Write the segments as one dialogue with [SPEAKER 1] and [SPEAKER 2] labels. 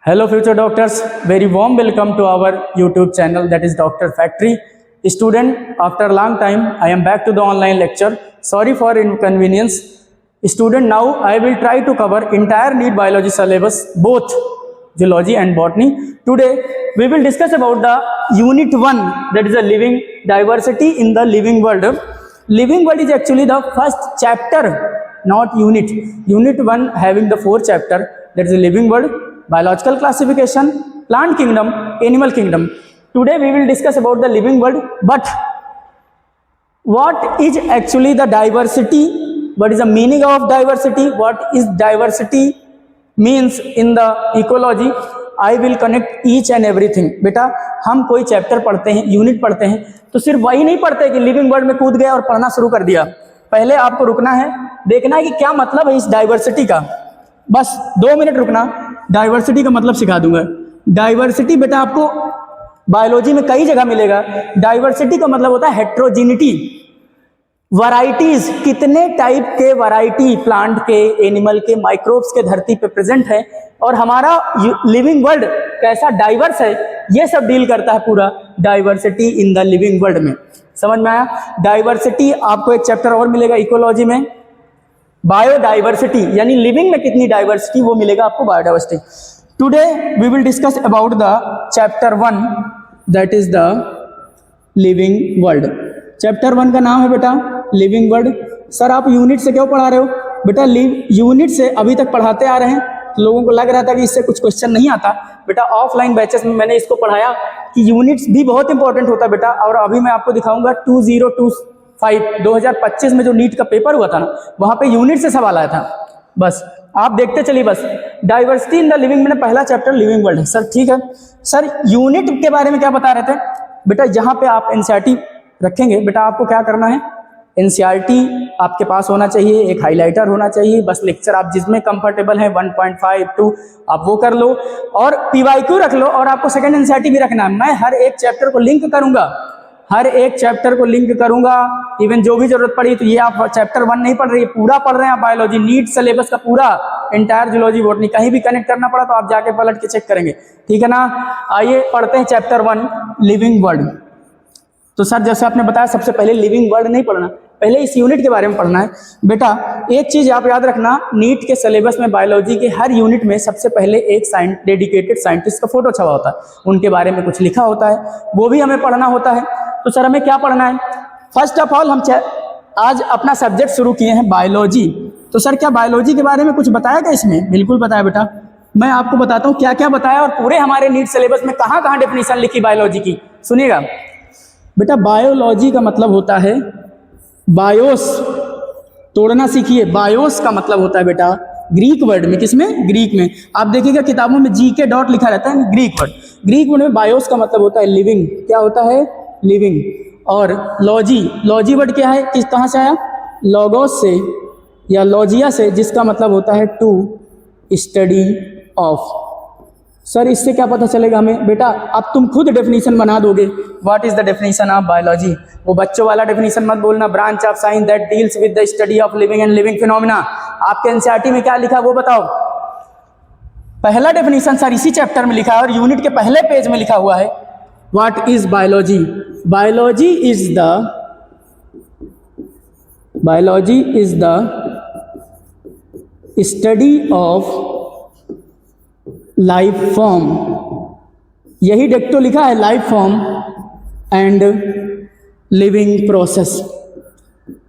[SPEAKER 1] Hello future doctors, very warm welcome to our YouTube channel, that is Doctor Factory. Student, after a long time I am back to the online lecture. Sorry for inconvenience. Student, now I will try to cover entire NEET biology syllabus, both zoology and botany. Today we will discuss about the unit 1, that is a living diversity in the living world. Living world is actually the first chapter, not unit. Unit 1 having the 4 chapter, that is a living world, biological classification, plant kingdom, animal kingdom. Today we will discuss about the living world, but what is actually the diversity? What is the meaning of diversity? What is diversity means in the ecology? I will connect each and everything. बेटा हम कोई chapter पढ़ते हैं, unit पढ़ते हैं, तो सिर्फ वही नहीं पढ़ते कि लिविंग वर्ल्ड में कूद गया और पढ़ना शुरू कर दिया. पहले आपको रुकना है, देखना है कि क्या मतलब है इस डाइवर्सिटी का. बस 2 मिनट रुकना, डाइवर्सिटी का मतलब सिखा दूंगा. डाइवर्सिटी बेटा आपको बायोलॉजी में कई जगह मिलेगा. डाइवर्सिटी का मतलब होता है हेट्रोजिनिटी, वैरायटीज, कितने टाइप के वैरायटी प्लांट के, एनिमल के, माइक्रोब्स के धरती पे प्रेजेंट है, और हमारा लिविंग वर्ल्ड कैसा डाइवर्स है, ये सब डील करता है पूरा diversity in the living world में. समझ में आया? डाइवर्सिटी आपको एक चैप्टर और मिलेगा इकोलॉजी में, बायोडाइवर्सिटी, यानी लिविंग में कितनी डाइवर्सिटी, वो मिलेगा आपको biodiversity. Today we will discuss about the chapter 1, that is the living world. Chapter 1 का नाम है बेटा लिविंग वर्ल्ड. सर आप यूनिट से क्यों पढ़ा रहे हो? बेटा यूनिट से अभी तक पढ़ाते आ रहे हैं, तो लोगों को लग रहा था कि इससे कुछ क्वेश्चन नहीं आता. बेटा ऑफलाइन बैचेस में मैंने इसको पढ़ाया कि यूनिट्स भी बहुत इंपॉर्टेंट होता है बेटा. और अभी मैं आपको दिखाऊंगा 2025 में जो नीट का पेपर हुआ था ना, वहां पे यूनिट से सवाल आया था. बस आप देखते चलिए. बस डाइवर्सिटी इन द लिविंग, मैंने पहला चैप्टर लिविंग वर्ल्ड है. सर ठीक है. सर यूनिट के बारे में क्या बता रहे थे? बेटा जहाँ पे आप एनसीईआरटी रखेंगे, बेटा आपको क्या करना है, एनसीईआरटी आपके पास होना चाहिए, एक हाइलाइटर होना चाहिए. बस लेक्चर आप जिसमें कंफर्टेबल है 1.5 2 आप वो कर लो, और पीवाईक्यू रख लो, और आपको सेकंड एनसीईआरटी भी रखना है. मैं हर एक चैप्टर को लिंक करूंगा, हर एक चैप्टर को लिंक करूंगा. इवन जो भी जरूरत पड़ी, तो ये आप चैप्टर 1 नहीं पढ़ रही है, पूरा पढ़ रहे हैं आप बायोलॉजी, नीट सिलेबस का पूरा एंटायर जूलॉजी बॉटनी. कहीं भी कनेक्ट करना पड़ा तो आप जाके पलट के चेक करेंगे, ठीक है ना. आइए पढ़ते हैं चैप्टर 1 लिविंग वर्ल्ड. तो सर जैसे आपने बताया, सबसे पहले लिविंग वर्ल्ड नहीं पढ़ना, पहले इस यूनिट के बारे में पढ़ना है. बेटा एक चीज आप याद रखना, नीट के सिलेबस में बायोलॉजी के हर यूनिट में सबसे पहले एक डेडिकेटेड साइंटिस्ट का फोटो छपा होता है, उनके बारे में कुछ लिखा होता है, वो भी हमें पढ़ना होता है. तो सर हमें क्या पढ़ना है? फर्स्ट ऑफ ऑल हम आज अपना सब्जेक्ट शुरू किए हैं बायोलॉजी. तो सर क्या बायोलॉजी के बारे में कुछ बताया क्या इसमें? बिल्कुल बताया बेटा. मैं आपको बताता हूँ क्या क्या बताया, और पूरे हमारे नीट सिलेबस में कहाँ कहाँ डेफिनेशन लिखी बायोलॉजी की. सुनिएगा बेटा, बायोलॉजी का मतलब होता है बायोस, तोड़ना सीखिए. बायोस का मतलब होता है बेटा ग्रीक वर्ड में, किसमें? ग्रीक में. आप देखिएगा किताबों में जीके डॉट लिखा रहता है, ग्रीक वर्ड. ग्रीक वर्ड में बायोस का मतलब होता है लिविंग. क्या होता है? लिविंग. और लॉजी वर्ड क्या है, किस कहाँ से आया? लॉगोस से या लॉजिया से, जिसका मतलब होता है टू स्टडी ऑफ. सर इससे क्या पता चलेगा हमें? बेटा अब तुम खुद डेफिनेशन बना दोगे. What is the definition of biology? वो बच्चों वाला डेफिनेशन मत बोलना, branch of science that deals with the study of living and living phenomena. आपके एनसीईआरटी में क्या लिखा वो बताओ. पहला डेफिनेशन सर इसी चैप्टर में लिखा है, और यूनिट के पहले पेज में लिखा हुआ है. What is biology? Biology is the study of life form. यही डेक्टो लिखा है, life form and living process.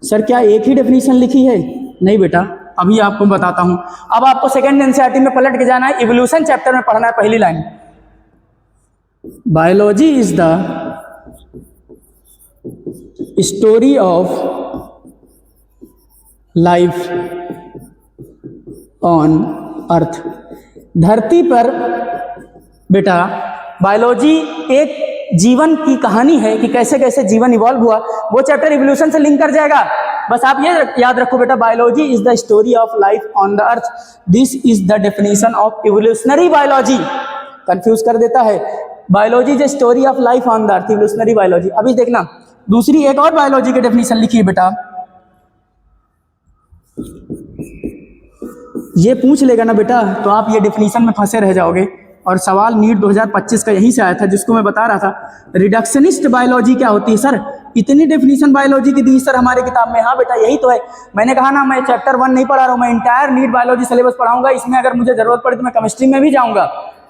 [SPEAKER 1] Sir क्या एक ही डेफिनेशन लिखी है? नहीं बेटा, अभी आपको बताता हूं. अब आपको सेकंड एनसीईआरटी में पलट के जाना है, इवोल्यूशन चैप्टर में पढ़ना है. पहली line, biology is the story of life on earth. धरती पर बेटा बायोलॉजी एक जीवन की कहानी है कि कैसे कैसे जीवन इवॉल्व हुआ. वो चैप्टर इवोल्यूशन से लिंक कर जाएगा. बस आप ये याद रखो बेटा, biology is the story of life on the earth. This is the definition of evolutionary biology. Confuse कर देता है. Biology is the story of life on the earth, evolutionary biology. अभी देखना दूसरी एक और बायोलॉजी की डेफिनेशन लिखी है बेटा, ये पूछ लेगा ना बेटा तो आप ये डिफिनीशन में फंसे रह जाओगे। और सवाल नीट 2025 का यहीं से आया था, जिसको मैं बता रहा था रिडक्शनिस्ट बायोलॉजी क्या होती है। सर इतनी डेफिनेशन बायोलॉजी की दी सर हमारे किताब में। हाँ बेटा यही तो है, मैंने कहा ना मैं चैप्टर 1 नहीं पढ़ा रहा हूँ, मैं इंटायर नीट बायोलॉजी सिलेबस पढ़ाऊंगा। इसमें अगर मुझे जरूरत पड़ी तो मैं केमिस्ट्री में भी जाऊंगा,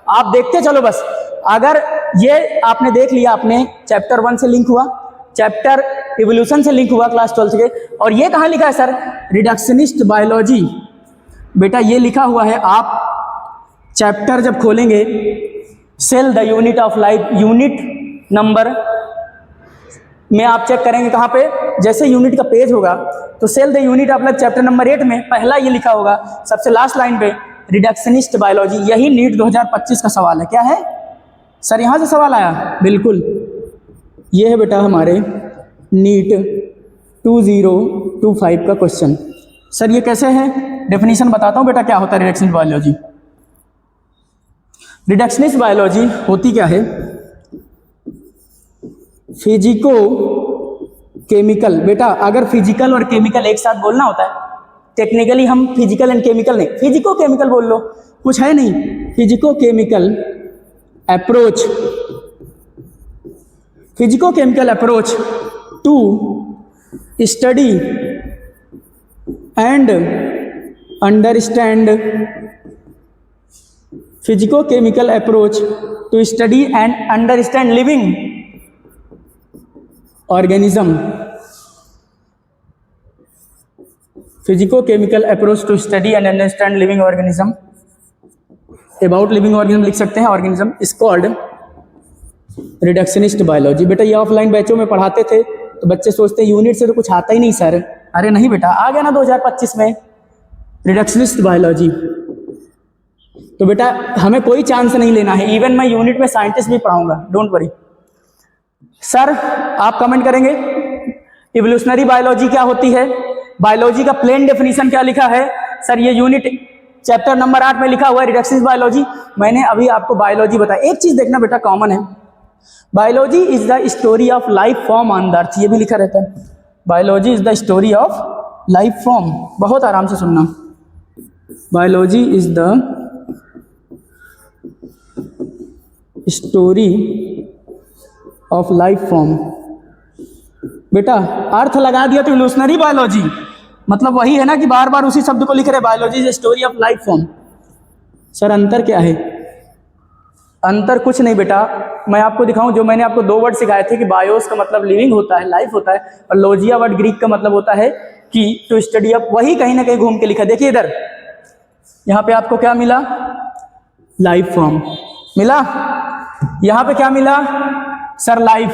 [SPEAKER 1] आप देखते चलो बस। अगर ये आपने देख लिया, आपने चैप्टर 1 से लिंक हुआ, चैप्टर इवोल्यूशन से लिंक हुआ क्लास 12 के, और ये कहाँ लिखा है सर रिडक्शनिस्ट बायोलॉजी। बेटा ये लिखा हुआ है, आप चैप्टर जब खोलेंगे cell the unit of life, unit number में आप चेक करेंगे कहाँ पे, जैसे यूनिट का पेज होगा तो cell the unit of life chapter number 8 में पहला ये लिखा होगा सबसे लास्ट लाइन पे रिडक्शनिस्ट बायोलॉजी। यही नीट 2025 का सवाल है। क्या है सर, यहाँ से सवाल आया? बिल्कुल, ये है बेटा हमारे नीट 2025 का क्वेश्चन। सर ये कैसे है, डेफिनेशन बताता हूँ बेटा क्या होता है रिडक्शनिस्ट बायोलॉजी। रिडक्शनिस्ट बायोलॉजी होती क्या है, फिजिको केमिकल। बेटा अगर फिजिकल और केमिकल एक साथ बोलना होता है, टेक्निकली हम फिजिकल एंड केमिकल नहीं, फिजिको केमिकल बोल लो, कुछ है नहीं। Physico chemical approach, physico chemical approach to study and understand, physico chemical approach to study and understand living organism, physico chemical approach to study and understand living organism, about living organism लिख सकते हैं, organism is called reductionist biology. बेटा ये offline बैचों में पढ़ाते थे तो बच्चे सोचते हैं यूनिट से तो कुछ आता ही नहीं सर। अरे नहीं बेटा, आ गया ना 2025 में रिडक्शनिस्ट बायोलॉजी। तो बेटा हमें कोई चांस नहीं लेना है, इवन मैं यूनिट में साइंटिस्ट भी पढ़ाऊंगा, डोंट वरी। सर आप कमेंट करेंगे इवोल्यूशनरी बायोलॉजी क्या होती है, बायोलॉजी का प्लेन डेफिनेशन क्या लिखा है। सर ये यूनिट चैप्टर नंबर 8 में लिखा हुआ है रिडक्शनिस्ट बायोलॉजी। मैंने अभी आपको बायोलॉजी बताया। एक चीज देखना बेटा कॉमन है, biology is the story of life form on the earth, ये भी लिखा रहता है। Biology is the story of life form, बहुत आराम से सुनना। Biology is the story of life form. बेटा अर्थ लगा दिया तो इवोल्यूशनरी बायोलॉजी, मतलब वही है ना कि बार बार उसी शब्द को लिख रहे, biology is story of life form. Sir अंतर क्या है? अंतर कुछ नहीं बेटा, मैं आपको दिखाऊं, जो मैंने आपको 2 वर्ड सिखाए थे कि बायोस का मतलब लिविंग होता है, लाइफ होता है, और लॉजिया वर्ड ग्रीक का मतलब होता है कि टू स्टडी ऑफ, वही कहीं ना कहीं घूम के लिखा। देखिए इधर, यहाँ पे आपको क्या मिला, लाइफ फॉर्म मिला, यहाँ पे क्या मिला सर, लाइफ,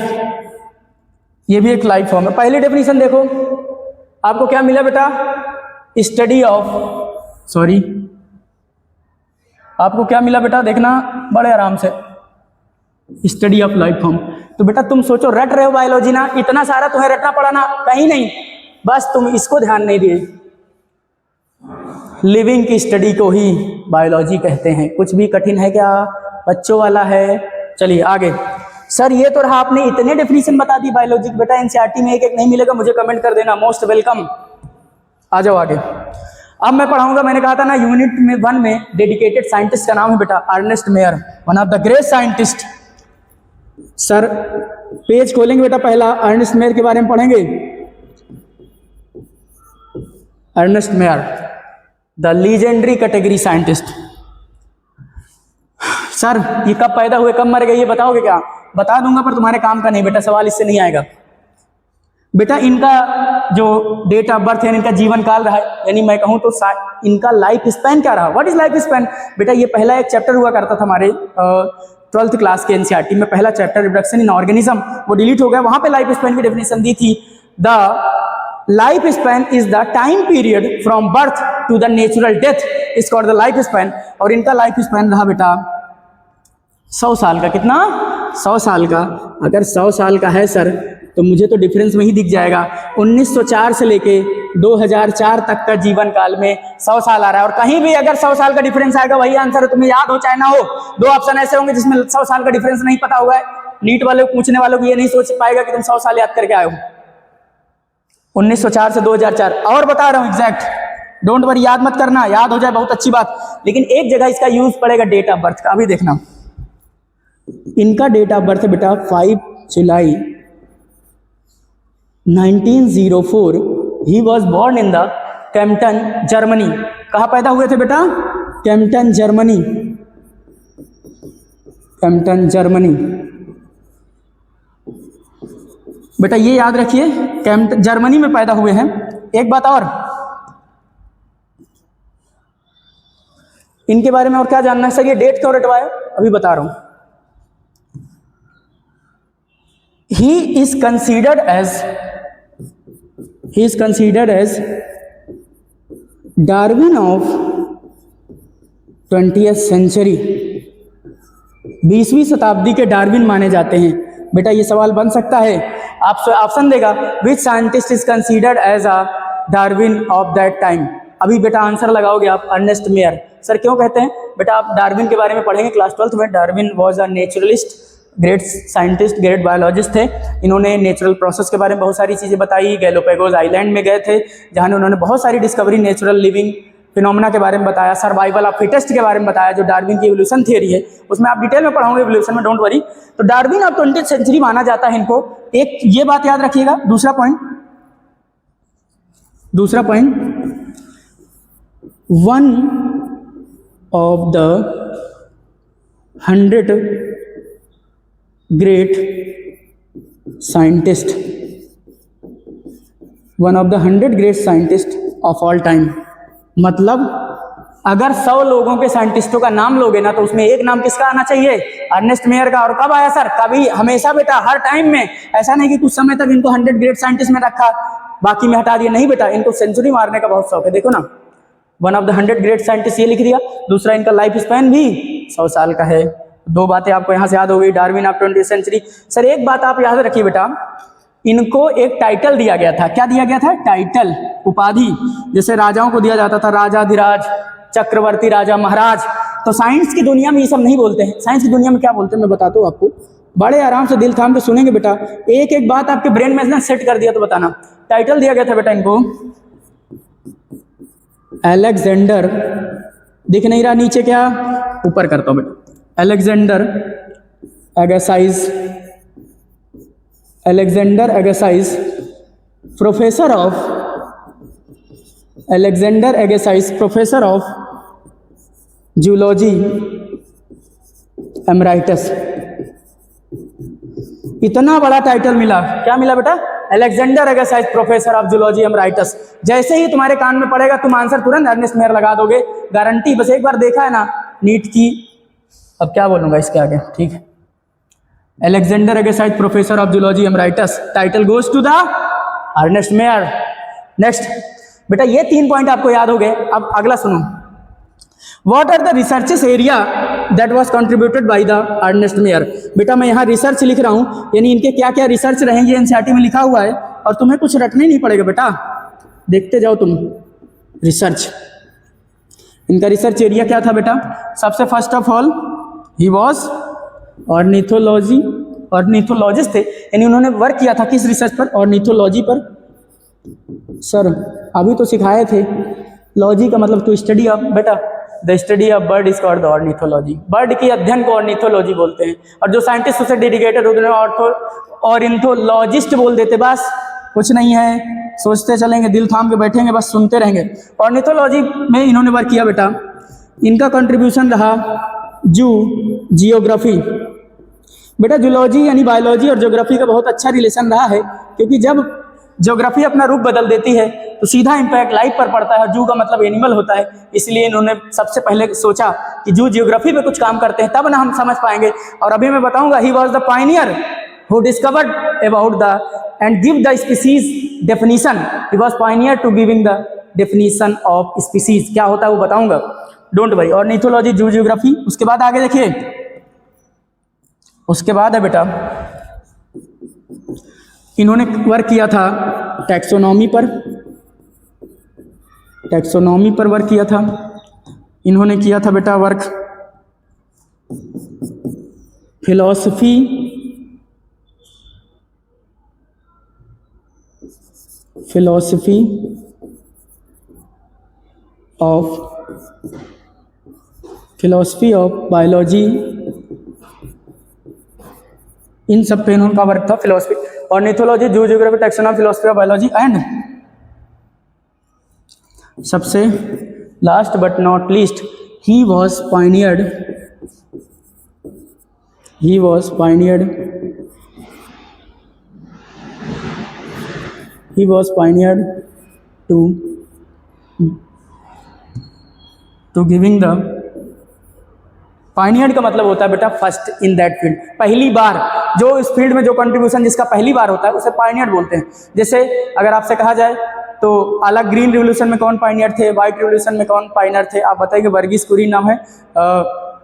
[SPEAKER 1] ये भी एक लाइफ फॉर्म है। पहली डेफिनेशन देखो, आपको क्या मिला बेटा, स्टडी ऑफ, सॉरी आपको क्या मिला बेटा, देखना बड़े आराम से, स्टडी ऑफ लाइफ फॉर्म। तो बेटा तुम सोचो रट रहे हो बायोलॉजी ना, इतना सारा तुम्हें रटना पड़ा ना, कहीं नहीं, बस तुम इसको ध्यान नहीं दिए। लिविंग की स्टडी को ही बायोलॉजी कहते हैं। कुछ भी कठिन है क्या, बच्चों वाला है। चलिए आगे। सर ये तो रहा, आपने इतने डेफिनेशन बता दी बायोलॉजी की। बेटा एनसीईआरटी में एक एक नहीं मिलेगा, मुझे कमेंट कर देना, मोस्ट वेलकम। आ जाओ आगे। अब मैं पढ़ाऊंगा, मैंने कहा था ना यूनिट में 1 में डेडिकेटेड साइंटिस्ट का नाम है बेटा Ernest Mayr, one of the great scientist. Sir page खोलेंगे बेटा, पहला अर्नेस्ट मेयर के बारे में पढ़ेंगे। Ernest Mayr the legendary category scientist. Sir ये कब पैदा हुए, कब मर गए, ये बताओगे क्या? बता दूंगा पर तुम्हारे काम का नहीं बेटा, सवाल इससे नहीं आएगा। बेटा इनका जो डेट ऑफ बर्थ है, इनका जीवन काल रहा है, यानी मैं कहूं तो इनका लाइफ स्पैन क्या रहा। What is life span? बेटा ये पहला एक चैप्टर हुआ करता था हमारे 12th क्लास के एनसीईआरटी में, पहला चैप्टर रिडक्शन इन ऑर्गेनिज्म, वो डिलीट हो गया। वहां पे लाइफ स्पैन की डेफिनेशन दी थी, the life span is the time period from birth to the natural death, is called the life span. और इनका लाइफ स्पैन रहा बेटा 100 साल का। कितना? 100 साल का। अगर 100 साल का है सर तो मुझे तो डिफरेंस वही दिख जाएगा। 1904 से लेके 2004 तक का जीवन काल में 100 साल आ रहा है, और कहीं भी अगर 100 साल का डिफरेंस आएगा वही आंसर है, तुम्हें याद हो चाहे ना हो। 2 ऑप्शन ऐसे होंगे जिसमें 100 साल का डिफरेंस नहीं पता हुआ है। नीट वाले को, पूछने वालों को ये नहीं सोच पाएगा कि तुम 100 साल याद करके आए हो। 1904 से 2004, और बता रहा हूं एग्जैक्ट डोंट वरी, याद मत करना, याद हो जाए बहुत अच्छी बात, लेकिन एक जगह इसका यूज पड़ेगा डेट ऑफ बर्थ का, अभी देखना। इनका डेट ऑफ बर्थ है बेटा 5 जुलाई 1904। He was born in the Kempton Germany. कहाँ पैदा हुए थे बेटा? Kempton Germany, Kempton Germany. बेटा ये याद रखिए, कैम्पटन जर्मनी में पैदा हुए हैं। एक बात और, इनके बारे में और क्या जानना है सर? ये डेट क्यों रटवाया, अभी बता रहा हूं। He is considered as Darwin of 20th century. 20वीं शताब्दी के डार्विन माने जाते हैं। बेटा ये सवाल बन सकता है, आपसे ऑप्शन देगा, which scientist is considered as a Darwin of that time. अभी बेटा आंसर लगाओगे आप, अर्नेस्ट मेयर। सर क्यों कहते हैं? बेटा आप डार्विन के बारे में पढ़ेंगे क्लास 12th में। Darwin was a naturalist, great scientist, great biologist थे। इन्होंने नेचुरल प्रोसेस के बारे में बहुत सारी चीज़ें बताई। गैलोपेगोस आइलैंड में गए थे, जहाँ उन्होंने बहुत सारी डिस्कवरी, नेचुरल लिविंग फिनोमेना के बारे में बताया, सर्वाइवल ऑफ फिटेस्ट के बारे में बताया, जो डार्विन की एवोल्यूशन थियरी है, उसमें आप डिटेल में पढ़ोगे एवोल्यूशन में, डोंट वरी। तो डार्विन ऑफ 20th सेंचुरी माना जाता है इनको। एक ये बात याद रखिएगा। दूसरा point, one of the 100 great scientist, one of the 100 great scientist of all time. मतलब अगर 100 लोगों के साइंटिस्टों का नाम लोगे ना, तो उसमें एक नाम किसका आना चाहिए? अर्नेस्ट मेयर का। और कब आया सर? कभी, हमेशा बेटा, हर टाइम में। ऐसा नहीं कि कुछ समय तक इनको 100 ग्रेट साइंटिस्ट में रखा, बाकी में हटा दिया। नहीं बेटा, इनको सेंचुरी मारने का बहुत शौक है। देखो ना, one of the 100 great scientist ये लिख दिया। दूसरा, इनका लाइफ स्पैन भी 100 साल का है। दो बातें आपको यहाँ से याद हो गई, Darwin of 20th century. Sir एक बात आप याद रखिए बेटा, इनको एक टाइटल दिया गया था। क्या दिया गया था? टाइटल, उपाधि। जैसे राजाओं को दिया जाता था राजाधिराज, चक्रवर्ती, राजा, महाराज। तो साइंस की दुनिया में ये सब नहीं बोलते हैं। साइंस की दुनिया में क्या बोलते हैं मैं बताता हूँ आपको, बड़े आराम से दिल थाम के सुनेंगे बेटा। एक एक बात आपके ब्रेन में सेट कर दिया तो बताना। टाइटल दिया गया था बेटा इनको अलेक्जेंडर, दिख नहीं रहा नीचे, क्या ऊपर करता हूं बेटा, Alexander Agassiz, Alexander Agassiz, professor of, Alexander Agassiz professor of zoology emeritus. इतना बड़ा टाइटल मिला, क्या मिला बेटा? Alexander Agassiz professor of zoology emeritus. जैसे ही तुम्हारे कान में पड़ेगा, तुम आंसर तुरंत अर्नेस्ट मेयर लगा दोगे, गारंटी। बस एक बार देखा है ना नीट की, अब क्या बोलूंगा इसके आगे, ठीक है। Alexander Agassiz professor of zoology emeritus, title goes to the Ernest Mayr. Next बेटा, ये 3 पॉइंट आपको याद हो गए। अब अगला सुनो, what are the researches area that was contributed by the Ernest Mayr. बेटा मैं यहाँ रिसर्च लिख रहा हूँ, यानी इनके क्या क्या रिसर्च रहेंगे, एनसीईआरटी में लिखा हुआ है, और तुम्हें कुछ रटने नहीं पड़ेगा बेटा, देखते जाओ तुम। रिसर्च, इनका रिसर्च एरिया क्या था बेटा? सबसे first of all, he was ornithologist थे, यानी उन्होंने वर्क किया था किस रिसर्च पर? ऑर्निथोलॉजी पर। सर अभी तो सिखाए थे, लॉजी का मतलब टू स्टडी ऑफ, बेटा the study of bird is called the ornithology. Bird की अध्ययन को ऑर्निथोलॉजी बोलते हैं, और जो साइंटिस्ट उसे डेडिकेटेड होते हैं ऑर्निथोलॉजिस्ट बोल देते। बस कुछ नहीं है, सोचते चलेंगे, दिल थाम के बैठेंगे, बस सुनते रहेंगे। ऑर्निथोलॉजी में इन्होंने वर्क किया बेटा। इनका कंट्रीब्यूशन रहा जियोग्राफी। बेटा जूलॉजी यानी बायोलॉजी और ज्योग्राफी का बहुत अच्छा रिलेशन रहा है, क्योंकि जब ज्योग्राफी अपना रूप बदल देती है तो सीधा इम्पैक्ट लाइफ पर पड़ता है। जू का मतलब एनिमल होता है, इसलिए इन्होंने सबसे पहले सोचा कि जू जियोग्राफी पे कुछ काम करते हैं, तब ना हम समझ पाएंगे। और अभी मैं बताऊंगा, he was the pioneer who discovered about the end give the species definition. He was pioneer to giving the definition of species. क्या होता है वो बताऊंगा, don't worry. Ornithology, zoogeography. उसके बाद आगे देखिए, उसके बाद है बेटा, इन्होंने वर्क किया था टैक्सोनॉमी पर, टैक्सोनॉमी पर वर्क किया था। इन्होंने किया था बेटा work philosophy, of philosophy of biology, इन सब पे इन्होंने का वर्क था philosophy, ornithology, zoogeography, taxonomy, philosophy of biology and सबसे last but not least he was pioneered to giving the, pioneer का मतलब होता है बेटा फर्स्ट इन दैट फील्ड, पहली बार जो इस फील्ड में जो कंट्रीब्यूशन जिसका पहली बार होता है उसे पायनियर बोलते हैं। जैसे अगर आपसे कहा जाए तो अलग ग्रीन रिवोल्यूशन में कौन पायनियर थे, व्हाइट रिवोल्यूशन में कौन पायनियर थे, आप बताइए। वर्गीस कुरियन नाम है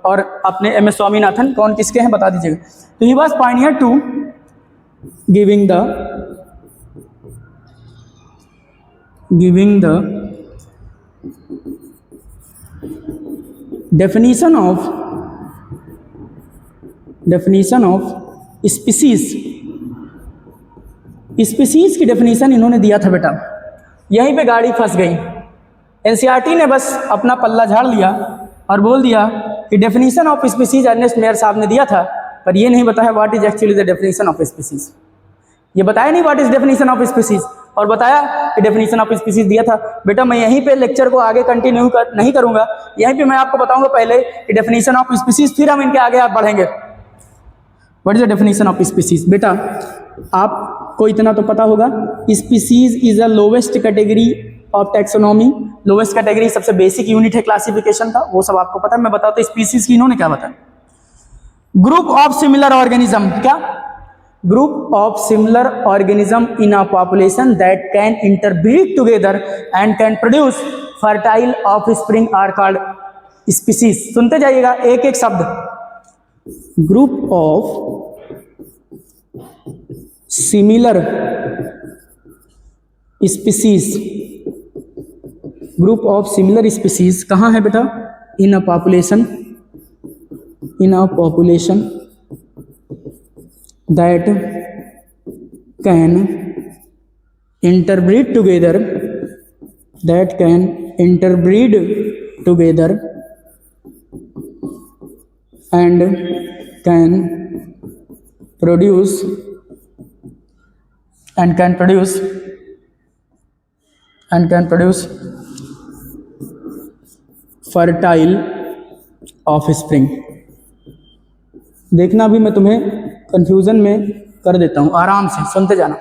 [SPEAKER 1] और अपने एम एस स्वामीनाथन कौन किसके हैं बता दीजिएगा। तो he was pioneer to giving the definition of species की डेफिनेशन इन्होंने दिया था बेटा। यहीं पे गाड़ी फंस गई, एनसीईआरटी ने बस अपना पल्ला झाड़ लिया और बोल दिया कि definition of species Ernest Mayr साहब ने दिया था, पर ये नहीं बताया what is actually the definition of species. ये बताया नहीं what is definition of species, और बताया कि डेफिनेशन ऑफ स्पीसीज दिया था। बेटा मैं यहीं पे लेक्चर को आगे कंटिन्यू नहीं करूंगा, यहीं पे मैं आपको बताऊंगा पहले कि डेफिनेशन ऑफ स्पीसीज, फिर हम इनके आगे आप बढ़ेंगे। What is the definition of species? बेटा आपको इतना तो पता होगा, species is the lowest category of taxonomy. Lowest category सबसे बेसिक यूनिट है क्लासिफिकेशन का, वो सब आपको पता है। मैं बताता हूँ स्पीसीज की इन्होंने क्या बताया। ग्रुप ऑफ सिमिलर ऑर्गेनिज्म, क्या? Group of similar organism in a population that can interbreed together and can produce fertile offspring are called species। सुनते जाइएगा एक एक शब्द। Group of similar species, group of similar species कहाँ है बेटा? In a population that can interbreed together and can produce fertile offspring। देखना अभी मैं तुम्हें कंफ्यूजन में कर देता हूं, आराम से सुनते जाना।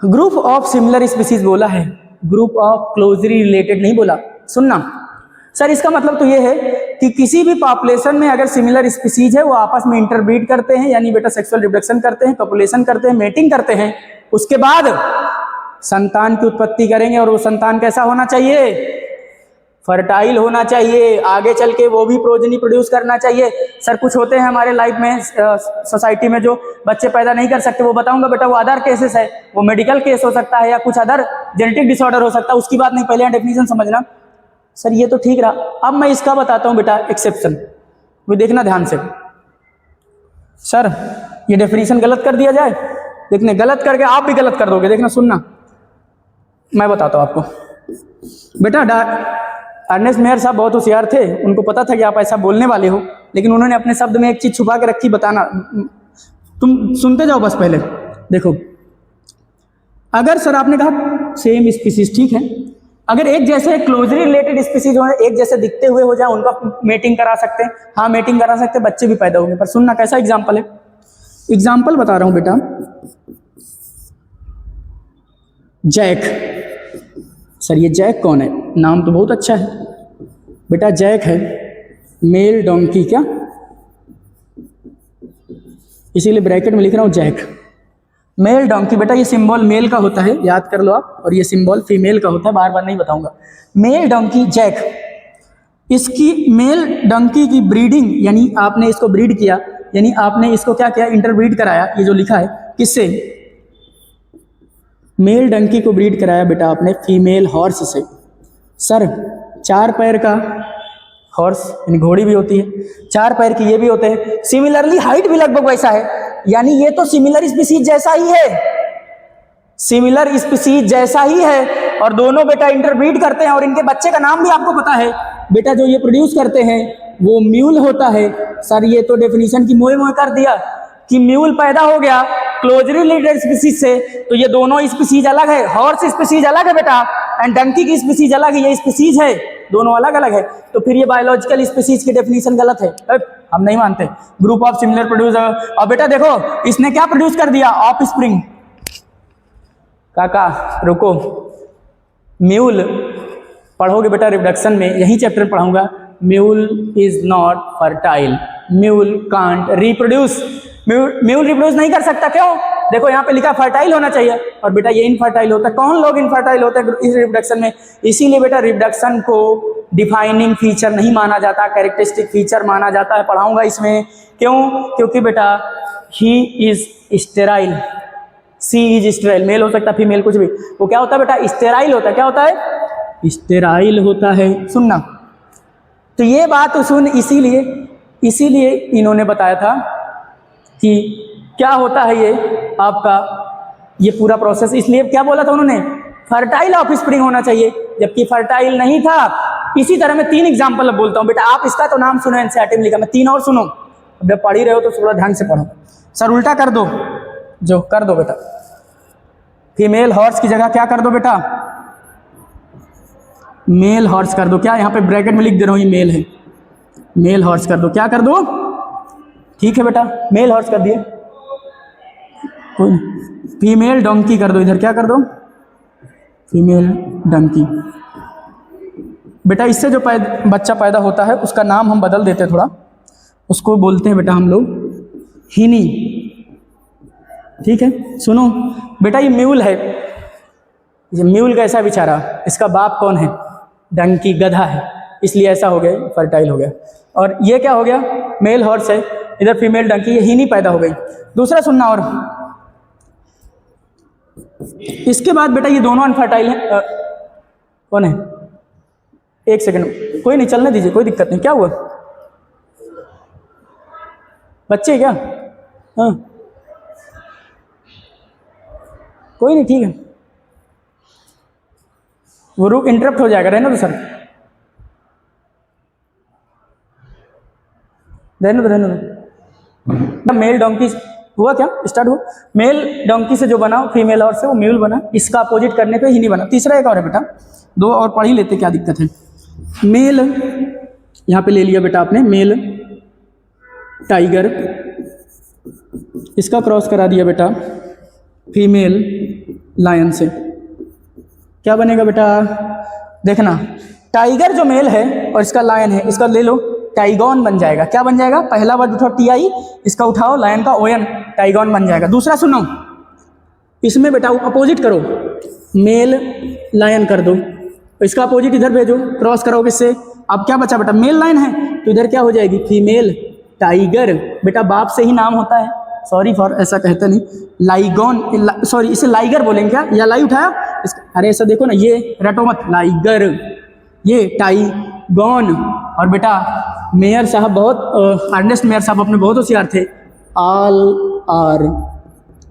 [SPEAKER 1] ग्रुप ऑफ सिमिलर स्पीसीज बोला है, ग्रुप ऑफ क्लोजली रिलेटेड नहीं बोला। सुनना सर, इसका मतलब तो ये है कि किसी भी पॉपुलेशन में अगर सिमिलर स्पीसीज है वो आपस में इंटरब्रीड करते हैं, यानी बेटा सेक्सुअल रिप्रोडक्शन करते हैं, कॉपुलेशन करते हैं, मेटिंग करते हैं, उसके बाद संतान की उत्पत्ति करेंगे। और वो संतान कैसा होना चाहिए? फर्टाइल होना चाहिए, आगे चल के वो भी प्रोजनी प्रोड्यूस करना चाहिए। सर कुछ होते हैं हमारे लाइफ में सोसाइटी में जो बच्चे पैदा नहीं कर सकते, वो बताऊंगा बेटा, वो अदर केसेस है, वो मेडिकल केस हो सकता है या कुछ अदर जेनेटिक डिसऑर्डर हो सकता है, उसकी बात नहीं, पहले डेफिनेशन समझना। सर ये तो ठीक रहा, अब मैं इसका बताता हूँ बेटा एक्सेप्शन, वो देखना ध्यान से। सर ये डेफिनेशन गलत कर दिया जाए, देखने गलत करके आप भी गलत कर दोगे, देखना सुनना, मैं बताता हूँ आपको। बेटा अर्नेस्ट मेयर साहब बहुत होशियार थे, उनको पता था कि आप ऐसा बोलने वाले हो, लेकिन उन्होंने अपने शब्द में एक चीज छुपा के रखी, बताना। तुम सुनते जाओ बस। पहले देखो, अगर सर आपने कहा सेम स्पीसीज, ठीक है, अगर एक जैसे क्लोजली रिलेटेड स्पीसीज हो, एक जैसे दिखते हुए हो जाए, उनका मेटिंग करा सकते हैं। हाँ मेटिंग करा सकते हैं, बच्चे भी पैदा होंगे। पर सुनना कैसा एग्जाम्पल है, एग्जाम्पल बता रहा हूं बेटा। जैक। सर ये जैक कौन है? नाम तो बहुत अच्छा है बेटा, जैक है मेल डोंकी, क्या? इसीलिए ब्रैकेट में लिख रहा हूं जैक, मेल डोंकी। बेटा ये सिंबल मेल का होता है, याद कर लो आप, और ये सिंबल फीमेल का होता है, बार बार नहीं बताऊंगा। मेल डोंकी जैक, इसकी मेल डोंकी की ब्रीडिंग, यानी आपने इसको ब्रीड किया, यानी आपने इसको क्या किया? इंटरब्रीड कराया। ये जो लिखा है किससे? मेल डंकी को ब्रीड कराया बेटा आपने फीमेल हॉर्स से। सर 4 पैर का हॉर्स, यानी घोड़ी भी होती है, 4 पैर की ये भी होते हैं, सिमिलरली हाइट भी लगभग वैसा है, यानी ये तो सिमिलर स्पीसीज जैसा ही है, सिमिलर स्पीसीज जैसा ही है। और दोनों बेटा इंटरब्रीड करते हैं और इनके बच्चे का नाम भी आपको पता है बेटा, जो ये प्रोड्यूस करते हैं वो म्यूल होता है। सर ये तो डेफिनेशन की मोए मोए कर दिया कि म्यूल पैदा हो गया क्लोजली रिलेटेड स्पीसीज से, तो ये दोनों स्पीसीज अलग है, हॉर्स स्पीसीज अलग है बेटा एंड डंकी की स्पीसीज अलग है, ये स्पीसीज है दोनों अलग अलग है, तो फिर ये बायोलॉजिकल स्पीसीज की डेफिनेशन गलत है, हम नहीं मानते। ग्रुप ऑफ सिमिलर प्रोड्यूसर, और बेटा देखो इसने क्या प्रोड्यूस कर दिया, ऑफ स्प्रिंग। काका रुको, म्यूल पढ़ोगे बेटा रिप्रोडक्शन में, यही चैप्टर पढ़ाऊंगा, mule is not fertile, mule can't reproduce, mule reproduce नहीं कर सकता। क्यों? देखो यहाँ पे लिखा फर्टाइल होना चाहिए और बेटा ये इनफर्टाइल होता है। कौन लोग इनफर्टाइल होते हैं इस रिप्रोडक्शन में? इसीलिए बेटा रिप्रोडक्शन को डिफाइनिंग फीचर नहीं माना जाता, कैरेक्टरिस्टिक फीचर माना जाता है, पढ़ाऊंगा इसमें। क्यों? क्योंकि बेटा he is sterile, she is sterile, male हो सकता है फीमेल कुछ भी, वो क्या होता है बेटा, स्टेराइल होता है। क्या होता है? स्टेराइल होता है। सुनना, तो ये बात सुन, इसीलिए इन्होंने बताया था कि क्या होता है ये आपका ये पूरा प्रोसेस, इसलिए क्या बोला था उन्होंने, फर्टाइल ऑफ स्प्रिंग होना चाहिए, जबकि फर्टाइल नहीं था। इसी तरह मैं 3 एग्जाम्पल अब बोलता हूँ बेटा, आप इसका तो नाम सुनो, एनसीईआरटी में लिखा, मैं 3 और सुनो, अब जब पढ़ ही रहे हो तो थोड़ा ध्यान से पढ़ो। सर उल्टा कर दो, जो कर दो बेटा, फीमेल हॉर्स की जगह क्या कर दो बेटा, मेल हॉर्स कर दो। क्या यहाँ पे ब्रैकेट में लिख दे रहा हूँ, ये मेल है, मेल हॉर्स कर दो। क्या कर दो? ठीक है बेटा, मेल हॉर्स कर दिए। फीमेल डोंकी कर दो इधर, क्या कर दो, फीमेल डंकी। बेटा इससे जो बच्चा पैदा होता है उसका नाम हम बदल देते हैं थोड़ा, उसको बोलते हैं बेटा हम लोग हिनी। ठीक है, सुनो बेटा, ये म्यूल है, ये म्यूल कैसा बेचारा, इसका बाप कौन है, डंकी, गधा है, इसलिए ऐसा हो गया, फर्टाइल हो गया। और ये क्या हो गया, मेल हॉर्स है, इधर फीमेल डंकी, ये हिनी पैदा हो गई। दूसरा सुनना, और इसके बाद बेटा ये दोनों अनफर्टाइल हैं। कौन है? एक सेकंड, कोई नहीं, चलने दीजिए, कोई दिक्कत नहीं। क्या हुआ, बच्चे क्या? हाँ कोई नहीं, ठीक है, वो रुक, इंटरप्ट हो जाएगा, रहने दो सर, रहने दो। मेल डोंकी हुआ, क्या स्टार्ट हुआ, मेल डोंकी से जो बना फीमेल और से वो म्यूल बना, इसका अपोजिट करने पे ही नहीं बना। तीसरा एक और है बेटा, 2 और पढ़ ही लेते, क्या दिक्कत है। मेल यहाँ पे ले लिया बेटा आपने, मेल टाइगर, इसका क्रॉस करा दिया बेटा फीमेल लायन से, क्या बनेगा बेटा, देखना, टाइगर जो मेल है और इसका लायन है, इसका ले लो, टाइगॉन बन जाएगा। क्या बन जाएगा? पहला वर्ड उठाओ TI, इसका उठाओ लायन का ON, टाइगॉन बन जाएगा। दूसरा सुनो, इसमें बेटा अपोजिट करो, मेल लायन कर दो, इसका अपोजिट इधर भेजो, क्रॉस करो किससे, अब क्या बचा बेटा, मेल लायन है तो इधर क्या हो जाएगी, फीमेल टाइगर। बेटा बाप से ही नाम होता है, सॉरी फॉर ऐसा कहते नहीं, लाइगॉन, सॉरी इसे लाइगर बोलेंगे क्या, या लाई उठाया, अरे ऐसा देखो ना, ये रटो मत, लाइगर, ये टाइगॉन। और बेटा मेयर साहब बहुत, अर्नेस्ट मेयर साहब अपने बहुत होशियार थे, ऑल आर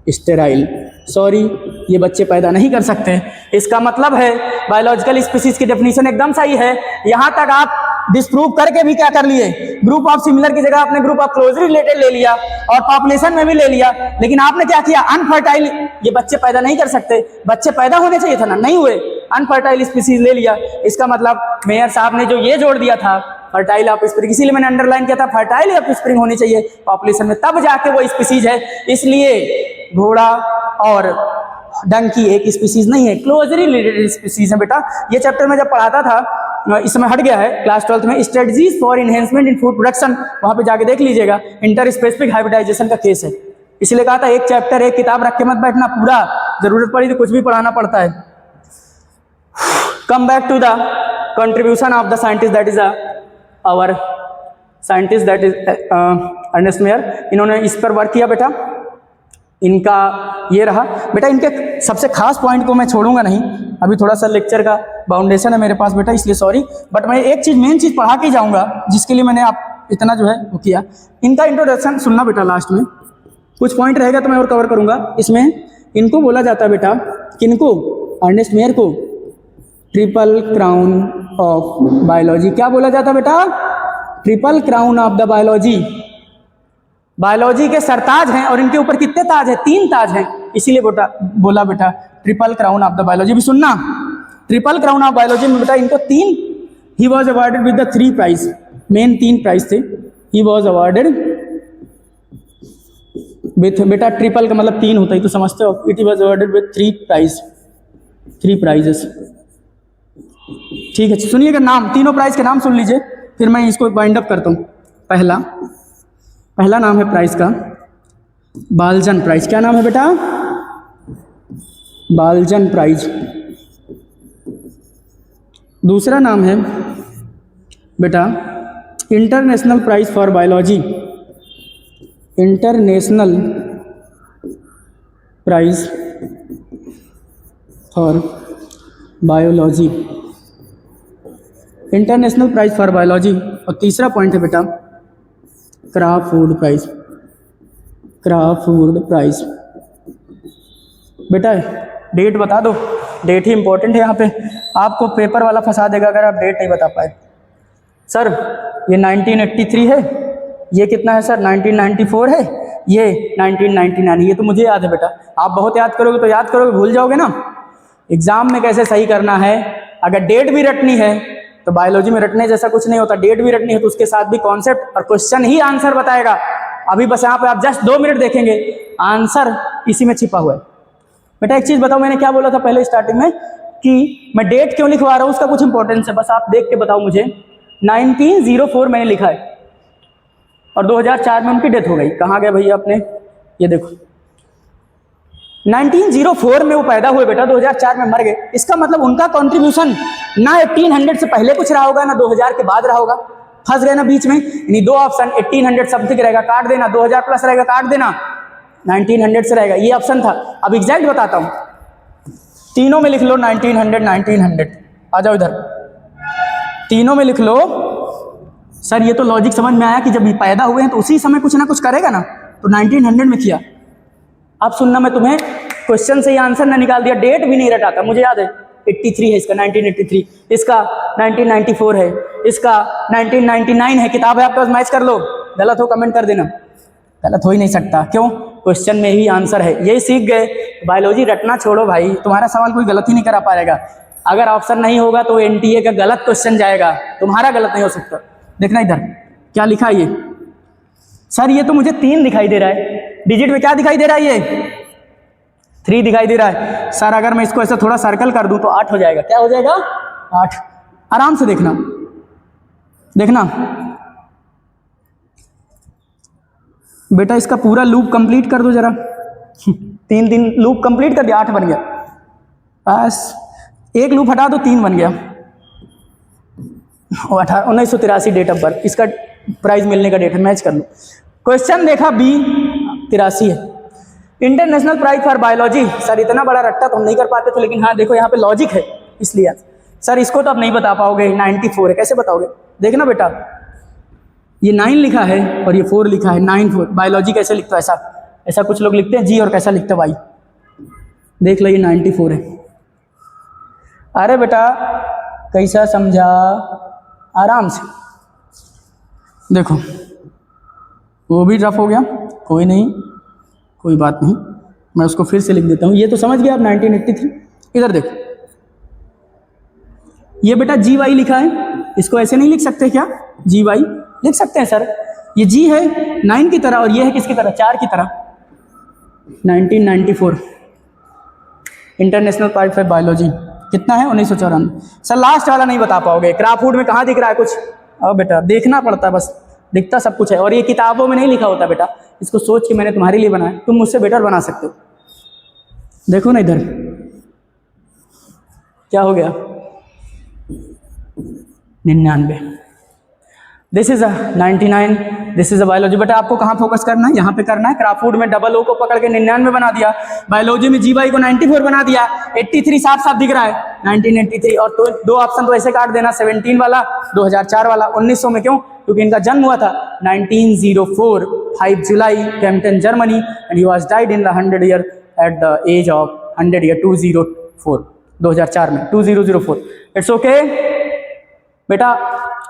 [SPEAKER 1] स्टेराइल, सॉरी ये बच्चे पैदा नहीं कर सकते। इसका मतलब है बायोलॉजिकल स्पीसीज की डेफिनेशन एकदम सही है। यहाँ तक आप डिस्प्रूव करके भी क्या कर लिए, ग्रुप ऑफ सिमिलर की जगह आपने ग्रुप ऑफ क्लोजली रिलेटेड ले लिया और पॉपुलेशन में भी ले लिया, लेकिन आपने क्या किया, अनफर्टाइल, ये बच्चे पैदा नहीं कर सकते, बच्चे पैदा होने चाहिए था ना, नहीं हुए, अनफर्टाइल स्पीसीज ले लिया। इसका मतलब मेयर साहब ने जो ये जोड़ दिया था फर्टाइल ऑफ स्प्रिंग, इसीलिए मैंने अंडरलाइन किया था, फर्टाइल ऑफ स्प्रिंग होनी चाहिए पॉपुलेशन में, तब जाके वो स्पीसीज है। इसलिए घोड़ा और डंकी एक स्पीसीज नहीं है, क्लोजली रिलेटेड स्पीसीज है बेटा। ये चैप्टर में जब पढ़ाता था, इस समय हट गया है, क्लास 12th में strategies for enhancement in food production, वहां पे जाके देख लीजिएगा, इंटर स्पेसिफिक हाइब्रिडाइजेशन का केस है। इसलिए कहा था एक चैप्टर एक किताब रख के मत बैठना, पूरा जरूरत पड़ी तो कुछ भी पढ़ाना पड़ता है। Come back to the contribution of the scientist, that is our scientist, that is Ernest Mayr. इन्होंने इस पर वर्क किया बेटा, इनका ये रहा बेटा। इनके सबसे खास पॉइंट को मैं छोड़ूंगा नहीं, अभी थोड़ा सा लेक्चर का बाउंडेशन है मेरे पास बेटा, इसलिए सॉरी, बट मैं एक चीज़, मेन चीज़ पढ़ा के जाऊंगा, जिसके लिए मैंने आप इतना जो है वो किया। इनका इंट्रोडक्शन सुनना बेटा, लास्ट में कुछ पॉइंट रहेगा तो मैं और कवर करूंगा। इसमें इनको बोला जाता है बेटा, किनको, अर्नेस्ट मेयर को, ट्रिपल क्राउन ऑफ बायोलॉजी। क्या बोला जाता है बेटा? Triple crown of the biology. Biology के सरताज हैं और इनके ऊपर कितने ताज हैं? 3 ताज हैं, इसीलिए बोला बेटा triple crown of the biology. भी सुनना, ट्रिपल क्राउन ऑफ बायोलॉजी में बेटा इनको 3, he was awarded with the 3 prize, main 3 prize थे। ही वॉज अवार्डेड विथ, बेटा ट्रिपल का मतलब 3 होता है तो समझते हो, it was awarded with 3 prizes. ठीक है, सुनिएगा नाम, तीनों प्राइज के नाम सुन लीजिए, फिर मैं इसको वाइंड अप करता हूँ। पहला नाम है प्राइज का बाल्जन प्राइज। क्या नाम है बेटा? Balzan prize. दूसरा नाम है बेटा international prize for biology. International prize for biology, international prize for biology. और तीसरा पॉइंट है बेटा क्राफोर्ड प्राइज। क्राफोर्ड प्राइज बेटा डेट बता दो, डेट ही इंपॉर्टेंट है यहाँ पे, आपको पेपर वाला फंसा देगा अगर आप डेट नहीं बता पाए। सर ये 1983 है, ये कितना है सर 1994 है, ये 1999, ये तो मुझे याद है बेटा। आप बहुत याद करोगे तो याद करोगे, भूल जाओगे ना। एग्जाम में कैसे सही करना है, अगर डेट भी रटनी है तो बायोलॉजी में रटने जैसा कुछ नहीं होता, डेट भी रटनी है तो उसके साथ भी कॉन्सेप्ट और क्वेश्चन ही आंसर बताएगा। अभी बस यहाँ पे आप जस्ट 2 मिनट देखेंगे, आंसर इसी में छिपा हुआ है। बेटा एक चीज बताओ, मैंने क्या बोला था पहले स्टार्टिंग में कि मैं डेट क्यों लिखवा रहा हूँ, उसका कुछ इंपॉर्टेंस है, बस आप देख के बताओ मुझे। 1904 मैंने लिखा है और 2004 में उनकी डेथ हो गई। कहाँ गए भैया अपने, ये देखो 1904 में वो पैदा हुए बेटा, 2004 में मर गए। इसका मतलब उनका कंट्रीब्यूशन ना 1800 से पहले कुछ रहा होगा ना 2000 के बाद रहा होगा। फंस गए ना बीच में, यानी 2 ऑप्शन 1800 समथिंग रहेगा, काट देना, 2000 प्लस रहेगा, काट देना, 1900 से रहेगा, ये ऑप्शन था। अब एग्जैक्ट बताता हूँ, तीनों में लिख लो 1900। आ जाओ इधर, तीनों में लिख लो। सर ये तो लॉजिक समझ में आया कि जब ये पैदा हुए हैं तो उसी समय कुछ ना कुछ करेगा ना, तो 1900 में किया। अब सुनना, मैं तुम्हें क्वेश्चन से ही आंसर ना निकाल दिया, डेट भी नहीं रटाता, मुझे याद है 83 है इसका, 1983 इसका, 1994 है इसका, 1999 है। किताब है आपके पास, मैच कर लो, गलत हो कमेंट कर देना। गलत हो ही नहीं सकता, क्यों? क्वेश्चन में ही आंसर है। यही सीख गए, बायोलॉजी रटना छोड़ो भाई, तुम्हारा सवाल कोई गलत ही नहीं करा पाएगा। अगर ऑप्शन नहीं होगा तो एनटीए का गलत क्वेश्चन जाएगा, तुम्हारा गलत नहीं हो सकता। देखना इधर क्या लिखा है ये, सर ये तो मुझे 3 दिखाई दे रहा है, डिजिट में क्या दिखाई दे रहा है? ये 3 दिखाई दे रहा है। सर अगर मैं इसको ऐसा थोड़ा सर्कल कर दूं तो 8 हो जाएगा। क्या हो जाएगा? 8। आराम से देखना, देखना बेटा, इसका पूरा लूप कंप्लीट कर दो जरा। 3 दिन लूप कंप्लीट कर दिया, 8 बन गया। बस एक लूप हटा दो, 3 बन गया। 1983 डेट ऑफ बर्थ, इसका प्राइज मिलने का डेट है, मैच कर लो। क्वेश्चन देखा B 83 है। International prize for biology, sir इतना बड़ा रट्टा तो हम नहीं कर पाते थे, लेकिन हाँ देखो यहाँ पे लॉजिक है, इसलिए सर इसको तो आप नहीं बता पाओगे, 94 है, कैसे बताओगे? देखना बेटा, ये 9 लिखा है और ये 4 लिखा है, 9-4। बायोलॉजी कैसे लिखते हो? ऐसा कुछ लोग लिखते हैं जी, और कैसा लिखते हो भाई? देख लो ये 94 है। अरे बेटा कैसा समझा, आराम से देखो, वो भी रफ हो गया, कोई नहीं, कोई बात नहीं, मैं उसको फिर से लिख देता हूँ। ये तो समझ गया आप 1983। इधर देखो, ये बेटा GY लिखा है, इसको ऐसे नहीं लिख सकते क्या? GY लिख सकते हैं सर, ये G है 9 की तरह और ये है किसकी तरह? 4 की तरह। 1994 इंटरनेशनल प्राइज फॉर बायोलॉजी कितना है? 1994। सर लास्ट वाला नहीं बता पाओगे, क्राफोर्ड में कहाँ दिख रहा है कुछ? अब बेटा देखना पड़ता है, बस दिखता सब कुछ है, और ये किताबों में नहीं लिखा होता बेटा, इसको सोच के मैंने तुम्हारे लिए बनाया, तुम मुझसे बेटर बना सकते हो। देखो ना इधर क्या हो गया, 99। This is 99, this is a biology. बेटा आपको कहाँ फोकस करना है? यहाँ पे करना है। क्राफोर्ड में डबल ओ को पकड़ के 99 बना दिया, बायोलॉजी में GY को 94 बना दिया, 83 साफ साफ दिख रहा है 1983। और तो 2 ऑप्शन तो ऐसे काट देना, 17 वाला, 2004 वाला। 1900 में क्यों? क्योंकि इनका जन्म हुआ था 1904, 5 July, Kempten Germany, and he was died in the 100 year at the age of 100 year 204। 2004 में 2004। इट्स ओके बेटा।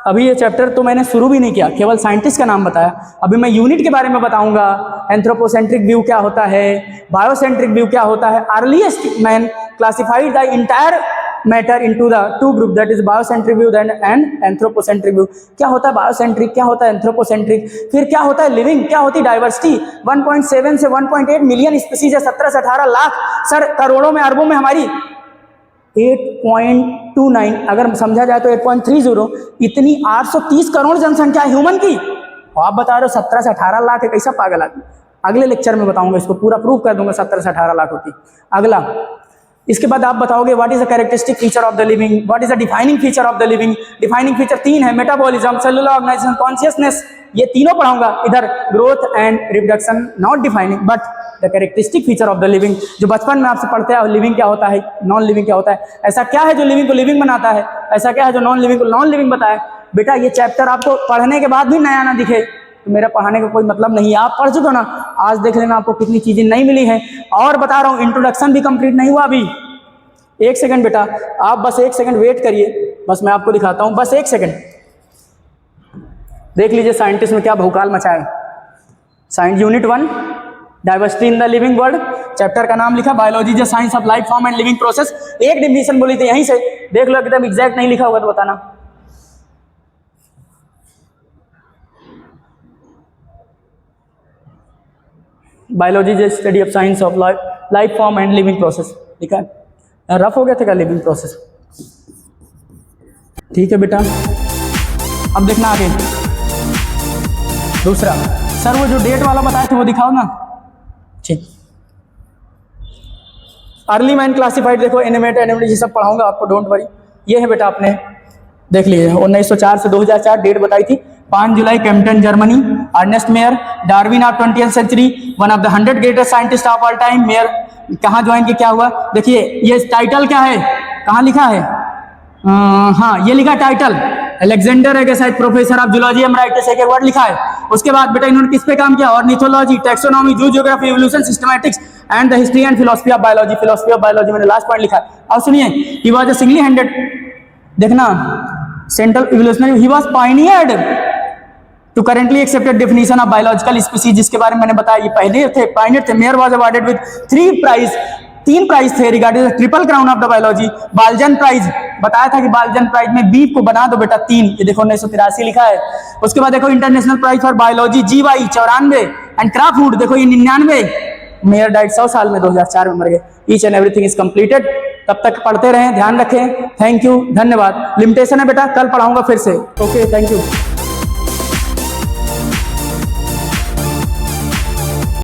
[SPEAKER 1] अभी ये चैप्टर तो मैंने शुरू भी नहीं किया, केवल साइंटिस्ट का नाम बताया। अभी मैं यूनिट के बारे में बताऊंगा, एंथ्रोपोसेंट्रिक व्यू क्या होता है, बायोसेंट्रिक व्यू क्या होता है। Earliest man classified the entire matter into the two group, that is biocentric view and anthropocentric view. क्या होता है बायोसेंट्रिक, क्या होता है एंथ्रोपोसेंट्रिक, फिर क्या होता है लिविंग, क्या होती है डाइवर्सिटी। 1.7 से 1.8 मिलियन स्पीसीज है, 17 से 18 लाख, सर करोड़ों में अरबों में हमारी 8.29, अगर समझा जाए तो 8.30, इतनी 830 करोड़ जनसंख्या है ह्यूमन की। और आप बता रहे हो 17 से 18 लाख है, कैसा पागल आदमी। अगले लेक्चर में बताऊंगा, इसको पूरा प्रूव कर दूंगा 17 से 18 लाख होती। अगला, इसके बाद आप बताओगे what is the characteristic feature of the living, what is the defining feature of the living. Defining feature 3 है, मेटाबॉलिज्म, सेलुलर ऑर्गेनाइजेशन, कॉन्शियसनेस, ये तीनों पढ़ाऊंगा। इधर growth and reproduction not defining but the characteristic feature of the living, जो बचपन में आपसे पढ़ते हैं लिविंग क्या होता है, नॉन लिविंग क्या होता है, ऐसा क्या है जो लिविंग को लिविंग बनाता है, ऐसा क्या है जो नॉन लिविंग को नॉन लिविंग बताए। बेटा ये चैप्टर आपको पढ़ने के बाद भी नया ना दिखे तो मेरा पढ़ाने का कोई मतलब नहीं है। आप पढ़ चुके हो ना, आज देख लेना आपको कितनी चीजें नहीं मिली हैं। और बता रहा हूँ इंट्रोडक्शन भी कंप्लीट नहीं हुआ अभी। एक सेकंड बेटा, आप बस एक सेकंड वेट करिए, बस मैं आपको दिखाता हूं, बस एक सेकंड। देख लीजिए साइंटिस्ट में क्या भौकाल मचाए। Science unit 1 diversity in the living world, chapter का नाम लिखा biology the science of life form and living process. एक डिफिनेशन बोली थी यहीं से, देख लो एकदम एग्जैक्ट नहीं लिखा होगा तो बताना। Biology the study of science of life form and living process लिखा है। रफ हो गया था क्या लिविंग प्रोसेस? ठीक है बेटा, अब देखना आगे। दूसरा, सर वो जो डेट वाला बताए थे वो दिखाओ ना। ठीक, अर्ली मैन क्लासिफाइड, देखो एनिमेट एनिमल ये सब पढ़ाऊंगा आपको, डोंट वरी। ये है बेटा, आपने देख लीजिए 1904 से 2004 डेट बताई थी। 5 July Kempten Germany, Ernest Mayr, Darwin of 20th century, one of the 100 greatest scientist of all time. Mayr कहाँ ज्वाइन किया, क्या हुआ, देखिए ये टाइटल क्या है, कहाँ लिखा है, हाँ ये लिखा title, Alexander Agassiz professor of zoology and writers, एक वर्ड लिखा है। उसके बाद बेटा इन्होंने किस पे काम किया, ornithology, taxonomy, zoogeography, evolution, systematics and the history and philosophy of biology. Philosophy of biology मैंने लास्ट पॉइंट लिखा है। और सुनिए, he was a singly handed, देखना central evolutionary, he was pioneered to currently accepted definition of biological species, जिसके बारे में मैंने बताया, ये पहले थे पायनियर थे। Mayr was awarded with 3 prize थे regarding triple crown of the biology. Balzan prize बताया था कि बाल्जन प्राइज में बीफ को बना दो बेटा 3, ये देखो 1983 लिखा है। उसके बाद देखो international prize for biology GY 94 and Crafoord देखो ये 99। मेयर डाइट 100 साल में 2004 में मर गए। Each and everything is completed. तब तक पढ़ते रहें, ध्यान रखें। थैंक यू, धन्यवाद। लिमिटेशन है बेटा, कल पढ़ाऊंगा फिर से। Okay, thank you.